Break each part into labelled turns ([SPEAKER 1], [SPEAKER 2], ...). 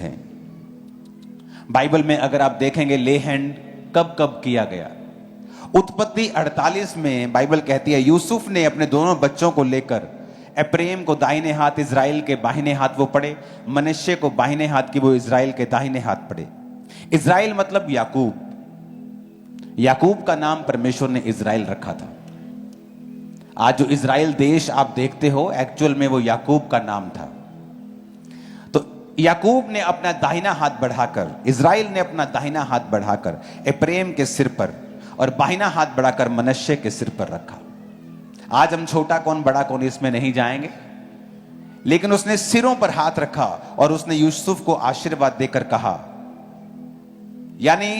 [SPEAKER 1] हैं। बाइबल में अगर आप देखेंगे ले हैंड कब कब किया गया। उत्पत्ति 48 में बाइबल कहती है यूसुफ ने अपने दोनों बच्चों को लेकर एप्रेम को दाहिने हाथ इजराइल के बाहिने हाथ वो पड़े, मनश्शे को बाहिने हाथ की वो इजराइल के दाहिने हाथ पड़े। इजराइल मतलब याकूब, याकूब का नाम परमेश्वर ने इजराइल रखा था। आज जो इजराइल देश आप देखते हो एक्चुअल में वो याकूब का नाम था। तो याकूब ने अपना दाहिना हाथ बढ़ाकर, इजराइल ने अपना दाहिना हाथ बढ़ाकर एप्रेम के सिर पर और बाहिना हाथ बढ़ाकर मनश्शे के सिर पर रखा। आज हम छोटा कौन बड़ा कौन इसमें नहीं जाएंगे, लेकिन उसने सिरों पर हाथ रखा और उसने यूसुफ को आशीर्वाद देकर कहा, यानी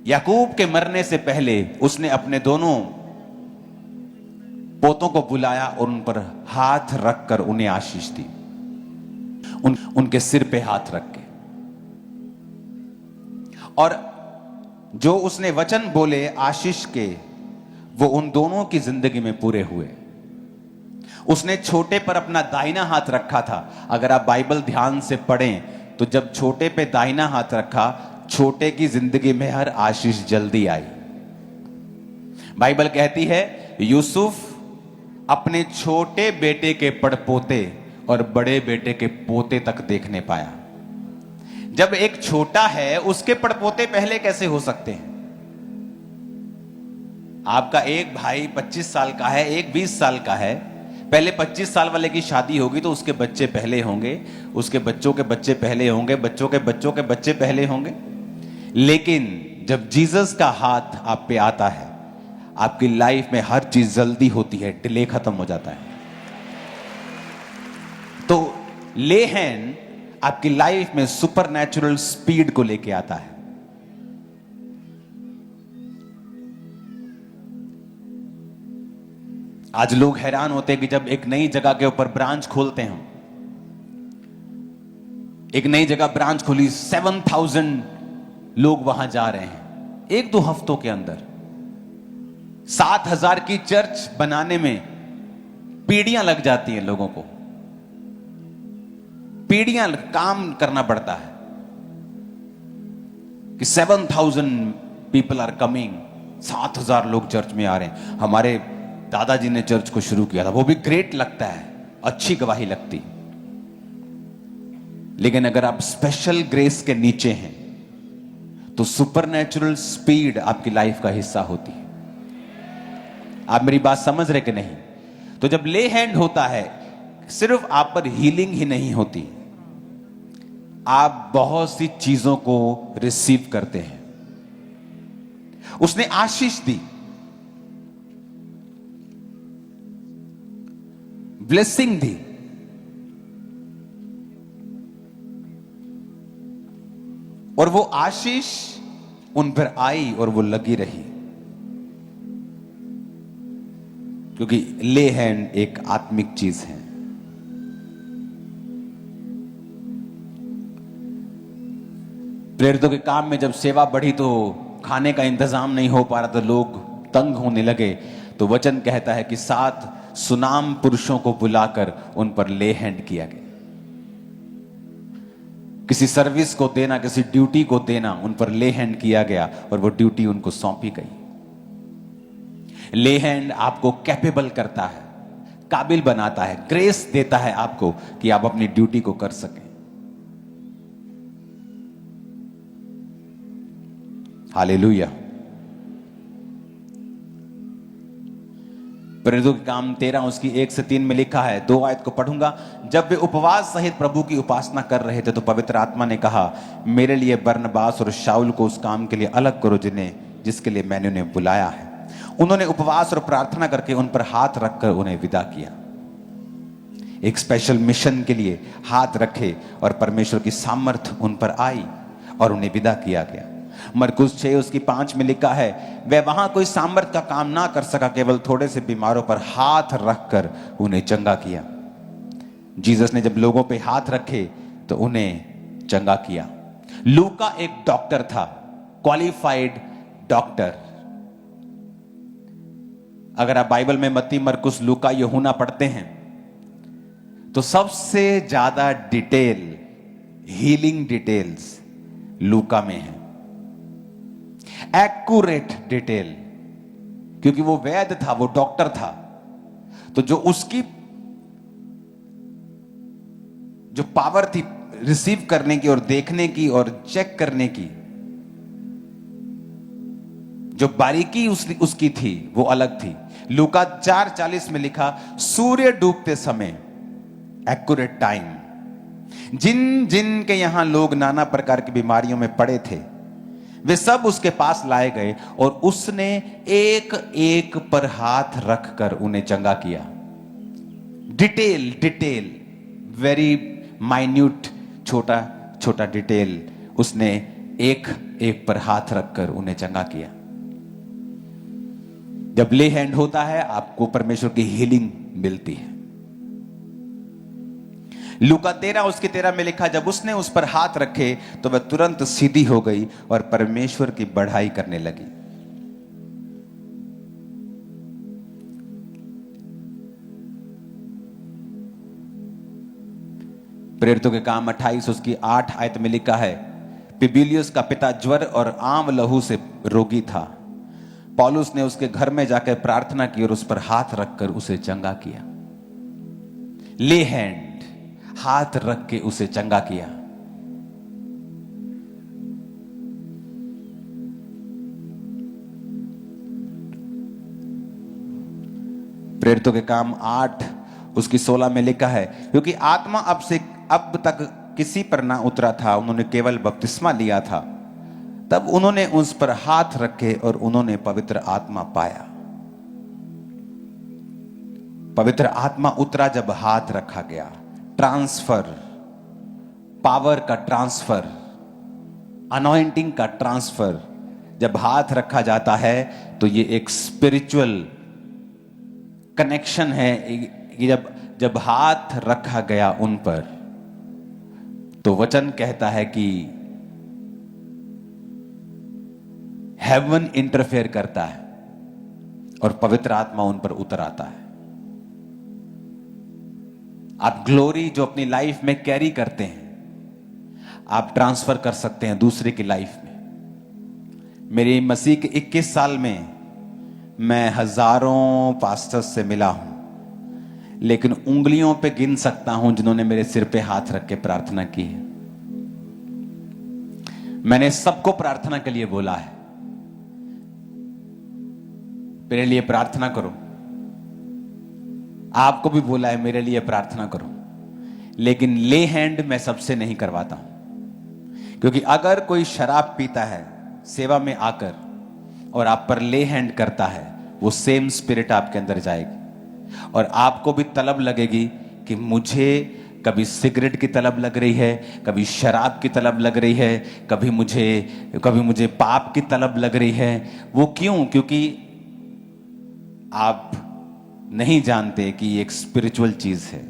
[SPEAKER 1] याकूब के मरने से पहले उसने अपने दोनों पोतों को बुलाया और उन पर हाथ रखकर उन्हें आशीष दी, उनके सिर पे हाथ रख के। और जो उसने वचन बोले आशीष के, वो उन दोनों की जिंदगी में पूरे हुए। उसने छोटे पर अपना दाहिना हाथ रखा था। अगर आप बाइबल ध्यान से पढ़ें तो जब छोटे पे दाहिना हाथ रखा, छोटे की जिंदगी में हर आशीष जल्दी आई। बाइबल कहती है यूसुफ अपने छोटे बेटे के पड़पोते और बड़े बेटे के पोते तक देखने पाया। जब एक छोटा है उसके पड़पोते पहले कैसे हो सकते हैं? आपका एक भाई 25 साल का है, एक 20 साल का है, पहले 25 साल वाले की शादी होगी तो उसके बच्चे पहले होंगे, उसके बच्चों के बच्चे पहले होंगे, बच्चों के बच्चों के बच्चे पहले होंगे। लेकिन जब जीसस का हाथ आप पे आता है, आपकी लाइफ में हर चीज जल्दी होती है, डिले खत्म हो जाता है। तो ले हैंड आपकी लाइफ में सुपरनैचुरल स्पीड को लेके आता है। आज लोग हैरान होते हैं कि जब एक नई जगह के ऊपर ब्रांच खोलते हैं, एक नई जगह ब्रांच खोली, 7,000 लोग वहां जा रहे हैं एक दो हफ्तों के अंदर। 7,000 की चर्च बनाने में पीढ़ियां लग जाती हैं, लोगों को पीढ़ियां काम करना पड़ता है कि 7,000 पीपल आर कमिंग, 7,000 लोग चर्च में आ रहे हैं। हमारे दादाजी ने चर्च को शुरू किया था, वो भी ग्रेट लगता है, अच्छी गवाही लगती। लेकिन अगर आप स्पेशल ग्रेस के नीचे हैं तो सुपरनैचुरल स्पीड आपकी लाइफ का हिस्सा होती है। आप मेरी बात समझ रहे कि नहीं? तो जब ले हैंड होता है, सिर्फ आप पर हीलिंग ही नहीं होती, आप बहुत सी चीजों को रिसीव करते हैं। उसने आशीष दी, ब्लेसिंग दी, और वो आशीष उन पर आई और वो लगी रही, क्योंकि ले हैंड एक आत्मिक चीज है। प्रेरितों के काम में जब सेवा बढ़ी तो खाने का इंतजाम नहीं हो पा रहा, तो लोग तंग होने लगे। तो वचन कहता है कि 7 सुनाम पुरुषों को बुलाकर उन पर ले हैंड किया गया। किसी सर्विस को देना, किसी ड्यूटी को देना, उन पर ले हैंड किया गया और वो ड्यूटी उनको सौंपी गई। ले हैंड आपको कैपेबल करता है, काबिल बनाता है, ग्रेस देता है आपको कि आप अपनी ड्यूटी को कर सकें। हालेलुया। प्रेरितों के काम 13 उसकी 1 से 3 में लिखा है, 2 आयत को पढ़ूंगा। जब वे उपवास सहित प्रभु की उपासना कर रहे थे तो पवित्र आत्मा ने कहा, मेरे लिए बरनबास और शाऊल को उस काम के लिए अलग करो जिसके लिए मैंने उन्हें बुलाया है। उन्होंने उपवास और प्रार्थना करके उन पर हाथ रखकर उन्हें विदा किया। एक स्पेशल मिशन के लिए हाथ रखे और परमेश्वर की सामर्थ उन पर आई और उन्हें विदा किया गया। मरकुस 6 उसकी 5 में लिखा है, वह वहां कोई सामर्थ का काम ना कर सका, केवल थोड़े से बीमारों पर हाथ रखकर उन्हें चंगा किया। जीसस ने जब लोगों पे हाथ रखे तो उन्हें चंगा किया। लूका एक डॉक्टर था, क्वालिफाइड डॉक्टर। अगर आप बाइबल में मत्ती, मरकुस, लूका, यूहन्ना पढ़ते हैं तो सबसे ज्यादा डिटेल हीलिंग डिटेल्स लूका में है, एक्यूरेट डिटेल, क्योंकि वो वैद्य था, वो डॉक्टर था। तो जो उसकी जो पावर थी रिसीव करने की और देखने की और चेक करने की, जो बारीकी उसकी थी वो अलग थी। लूका 4:40 में लिखा, सूर्य डूबते समय, एक्यूरेट टाइम, जिन जिन के यहां लोग नाना प्रकार की बीमारियों में पड़े थे वे सब उसके पास लाए गए और उसने एक एक पर हाथ रखकर उन्हें चंगा किया। डिटेल डिटेल, वेरी माइन्यूट, छोटा छोटा डिटेल, उसने एक एक पर हाथ रखकर उन्हें चंगा किया। जब ले हैंड होता है आपको परमेश्वर की हीलिंग मिलती है। लूका 13:13 में लिखा, जब उसने उस पर हाथ रखे तो वह तुरंत सीधी हो गई और परमेश्वर की बढ़ाई करने लगी। प्रेरितों के काम 28 उसकी 8 आयत में लिखा है, पिबिलियस का पिता ज्वर और आम लहू से रोगी था। पौलुस ने उसके घर में जाकर प्रार्थना की और उस पर हाथ रखकर उसे चंगा किया। ले हैंड, हाथ रख के उसे चंगा किया। प्रेरितों के काम 8 उसकी 16 में लिखा है, क्योंकि आत्मा अब तक किसी पर ना उतरा था, उन्होंने केवल बपतिस्मा लिया था, तब उन्होंने उस पर हाथ रखे और उन्होंने पवित्र आत्मा पाया। पवित्र आत्मा उतरा जब हाथ रखा गया। ट्रांसफर, पावर का ट्रांसफर, अनॉइंटिंग का ट्रांसफर जब हाथ रखा जाता है तो ये एक स्पिरिचुअल कनेक्शन है। जब हाथ रखा गया उन पर तो वचन कहता है कि हेवन इंटरफेयर करता है और पवित्र आत्मा उन पर उतर आता है। आप ग्लोरी जो अपनी लाइफ में कैरी करते हैं आप ट्रांसफर कर सकते हैं दूसरे की लाइफ में। मेरी मसीह के 21 साल में मैं हजारों पास्टर्स से मिला हूं, लेकिन उंगलियों पे गिन सकता हूं जिन्होंने मेरे सिर पे हाथ रख के प्रार्थना की है। मैंने सबको प्रार्थना के लिए बोला है, मेरे लिए प्रार्थना करो। आपको भी बोला है मेरे लिए प्रार्थना करो, लेकिन ले हैंड मैं सबसे नहीं करवाता हूं, क्योंकि अगर कोई शराब पीता है सेवा में आकर और आप पर ले हैंड करता है, वो सेम स्पिरिट आपके अंदर जाएगी और आपको भी तलब लगेगी कि मुझे कभी सिगरेट की तलब लग रही है, कभी शराब की तलब लग रही है, कभी मुझे पाप की तलब लग रही है। वो क्यों? क्योंकि आप नहीं जानते कि ये एक स्पिरिचुअल चीज है।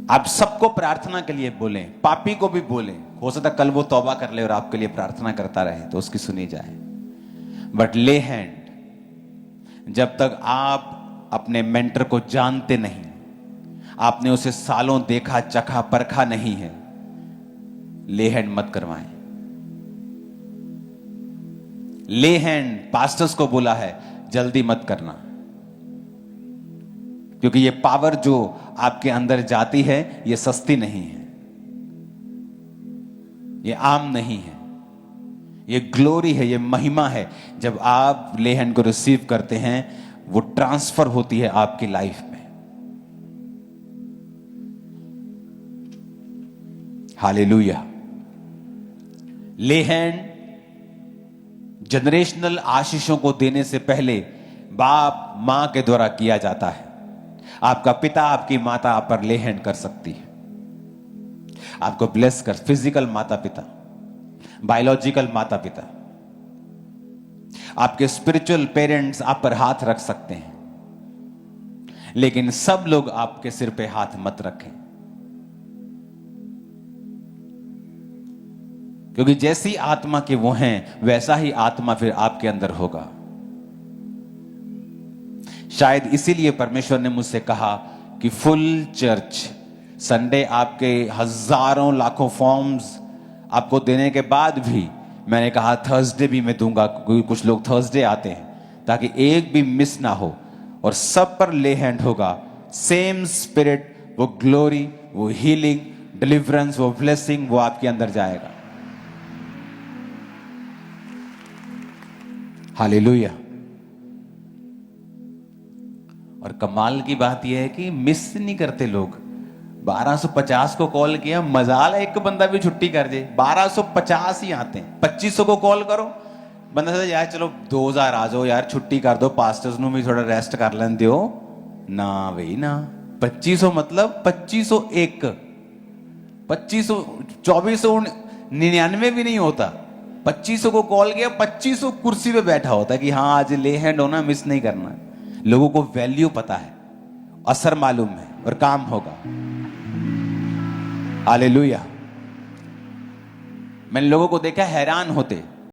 [SPEAKER 1] आप सबको प्रार्थना के लिए बोलें, पापी को भी बोलें, हो सकता कल वो तौबा कर ले और आपके लिए प्रार्थना करता रहे तो उसकी सुनी जाए। बट ले हैंड, जब तक आप अपने मेंटर को जानते नहीं, आपने उसे सालों देखा चखा परखा नहीं है, ले हैंड मत करवाएं। ले हैंड पास्टर्स को बोला है जल्दी मत करना, क्योंकि ये पावर जो आपके अंदर जाती है ये सस्ती नहीं है, ये आम नहीं है, ये ग्लोरी है, ये महिमा है। जब आप ले हैंड को रिसीव करते हैं वो ट्रांसफर होती है आपकी लाइफ में। हालेलुया। ले हैंड जनरेशनल आशीषों को देने से पहले बाप मां के द्वारा किया जाता है। आपका पिता आपकी माता आप पर ले हैंड कर सकती है, आपको ब्लेस कर, फिजिकल माता पिता, बायोलॉजिकल माता पिता, आपके स्पिरिचुअल पेरेंट्स आप पर हाथ रख सकते हैं, लेकिन सब लोग आपके सिर पे हाथ मत रखें, क्योंकि जैसी आत्मा के वो हैं वैसा ही आत्मा फिर आपके अंदर होगा। शायद इसीलिए परमेश्वर ने मुझसे कहा कि फुल चर्च संडे आपके हजारों लाखों फॉर्म्स आपको देने के बाद भी मैंने कहा थर्सडे भी मैं दूंगा, क्योंकि कुछ लोग थर्सडे आते हैं, ताकि एक भी मिस ना हो और सब पर ले हैंड होगा। सेम स्पिरिट, वो ग्लोरी, वो हीलिंग, डिलीवरेंस, वो ब्लेसिंग, वो आपके अंदर जाएगा। हालेलुया। और कमाल की बात यह है कि मिस नहीं करते लोग। 1250 को कॉल किया, मजाल है एक बंदा भी छुट्टी कर दे, 1250 ही आते हैं। 2500 को कॉल करो, बंदा सोचता यार चलो 2000 आ जाओ यार, छुट्टी कर दो, पास्टर्स नु भी थोड़ा रेस्ट कर लें दियो ना भाई ना। 2500 मतलब 2501, 2500, 2499 भी नहीं होता। 2500 को कॉल किया, 2500 कुर्सी पे बैठा होता है कि हाँ आज ले हैंड होना, मिस नहीं करना। लोगों को वैल्यू पता है, असर मालूम है और काम होगा। हालेलुया। मैंने लोगों को देखा हैरान होते,